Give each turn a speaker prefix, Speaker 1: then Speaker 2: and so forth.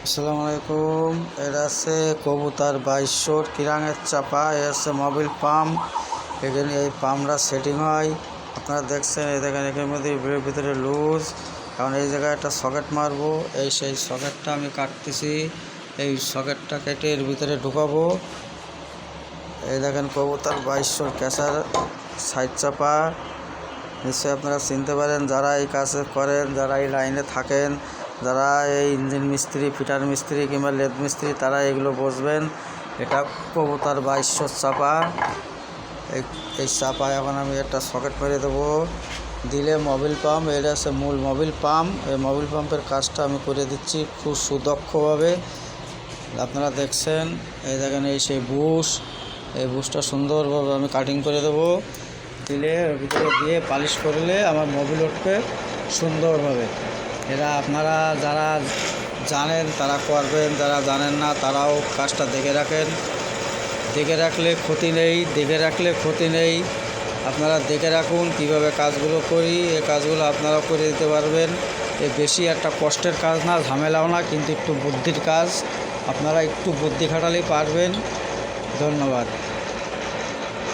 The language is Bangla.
Speaker 1: আসসালামু আলাইকুম। এটা আছে কবুতর 2200 কিরাঙের চাপা। এ আছে মোবিল পাম্প। এখানে এই পাম্পটা সেটিং হয়। আপনারা দেখছেন, এই দেখেন এখানের মধ্যে ভিতরে লুজ। কারণ এই জায়গায় একটা সকেট মারবো, সেই সকেটটা আমি কাটতেছি। এই সকেটটা কেটে এর ভিতরে ঢুকাবো। এই দেখেন কবুতর 2200 ক্যাসার সাইড চাপা। নিশ্চয়ই আপনারা চিনতে পারেন, যারা এই কাজ করেন, যারা এই লাইনে থাকেন, যারা এই ইঞ্জিন মিস্ত্রি, ফিটার মিস্ত্রি কিংবা লেদ মিস্ত্রি, তারা এগুলো বুঝবেন। এটা কবুতর 2200 চাপা। এই চাপা এখন আমি একটা সকেট মেরে দেবো, দিলে মোবিল পাম্প, এটা হচ্ছে মূল মোবিল পাম্প। এই মোবিল পাম্পের কাজটা আমি করে দিচ্ছি খুব সুদক্ষভাবে। আপনারা দেখছেন, এই দেখেন এই সেই বুশ, এই বুশটা সুন্দরভাবে আমি কাটিং করে দেবো। দিলে ভিতরে দিয়ে পালিশ করলে আমার মোবিল উঠবে সুন্দরভাবে। এরা আপনারা যারা জানেন তারা করবেন, যারা জানেন না তারাও কাজটা দেখে রাখেন। দেখে রাখলে ক্ষতি নেই। আপনারা দেখে রাখুন কীভাবে কাজগুলো করি। এই কাজগুলো আপনারাও করে দিতে পারবেন। এ বেশি একটা কষ্টের কাজ না, ঝামেলাও না, কিন্তু একটু বুদ্ধির কাজ। আপনারা একটু বুদ্ধি খাটালেই পারবেন। ধন্যবাদ।